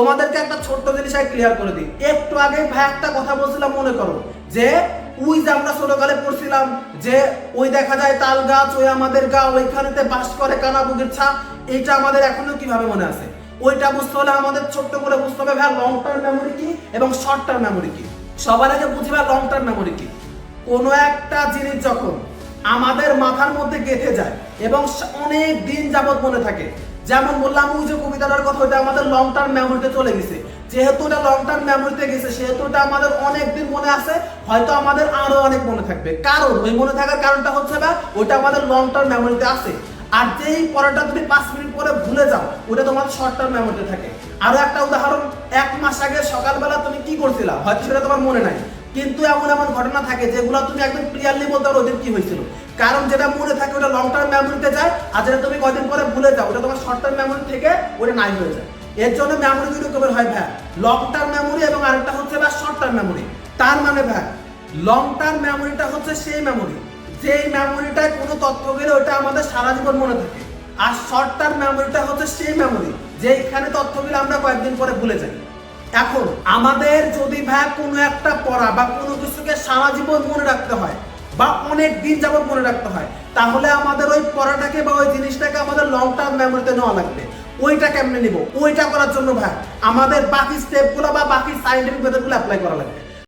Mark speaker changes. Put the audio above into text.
Speaker 1: তোমাদেরকে একটা ছোট্ট জিনিস ক্লিয়ার করে দিই। একটু আগে ভাই একটা কথা বলছিলাম, মনে করো যে ওই যে আমরা ছোটকালে পড়ছিলাম যে ওই দেখা যায় তাল গাছ, ওই আমাদের গা, ওইখানেতে বাস করে কানাবুগির ছা। এইটা আমাদের এখনো কিভাবে মনে আছে? ওইটা বুঝতে হলে আমাদের ছোট্ট করে বুঝতে হবে ভাই লং টার্ম মেমোরি কি এবং শর্ট টার্ম মেমোরি কি। সবার আগে বুঝি ভাই লং টার্ম মেমোরি কি। কোনো একটা জিনিস যখন আমাদের মাথার মধ্যে গেঁথে যায় এবং অনেক দিন যাবত মনে থাকে, যেমন বললাম ওই যে কবিতাটার কথা, ওইটা আমাদের লং টার্ম মেমোরিতে চলে গেছে। যেহেতু এটা লং টার্ম মেমোরিতে গেছে সেহেতু এটা আমাদের অনেক দিন মনে আছে, হয়তো আমাদের আরো অনেক মনে থাকবে। কারণ ওই মনে থাকার কারণটা হচ্ছে না ওইটা আমাদের লং টার্ম মেমোরিতে আছে। আর যেই পড়াটা তুমি 5 মিনিট পরে ভুলে যাও ওটা তোমার শর্ট টার্ম মেমোরিতে থাকে। আরো একটা উদাহরণ, 1 মাস আগে সকালবেলা তুমি কি করছিলা হয়তো সেটা তোমার মনে নাই, কিন্তু এমন এমন ঘটনা থাকে যেগুলো তুমি একদম ক্লিয়ারলি বলতে পারো ওদের কি হয়েছিল। কারণ যেটা মনে থাকে ওটা লং টার্ম মেমোরিতে যায়, আর যেটা তুমি কয়দিন পরে ভুলে যাও ওটা তোমার শর্ট টার্ম মেমোরি থেকে ওটা নাই হয়ে যায়। এর জন্য মেমোরি দুটো রকমের হয় ভাই, লং টার্ম মেমোরি এবং আরেকটা হচ্ছে ভাই শর্ট টার্ম মেমোরি। তার মানে ভাই লং টার্ম মেমোরিটা হচ্ছে সেই মেমোরি যেই মেমোরিটায় কোনো তথ্য গেলে ওটা আমাদের সারা জীবন মনে থাকে। আর শর্ট টার্ম মেমোরিটা হচ্ছে সেই মেমোরি যেখানে তথ্য গেলে আমরা কয়েকদিন পরে ভুলে যাই। এখন আমাদের যদি ভাই কোনো একটা পড়া বা কোনো কিছুকে সারা জীবন মনে রাখতে হয় বা অনেক দিন যাবত মনে রাখতে হয়, তাহলে আমাদের ওই পড়াটাকে বা ওই জিনিসটাকে আমাদের লং টার্ম মেমোরিতে নেওয়া লাগবে। ওইটা কেমনে নিব? ওইটা করার জন্য ভাই আমাদের বাকি স্টেপগুলো বা বাকি সাইন্টিফিক মেথডগুলো অ্যাপ্লাই করা লাগবে।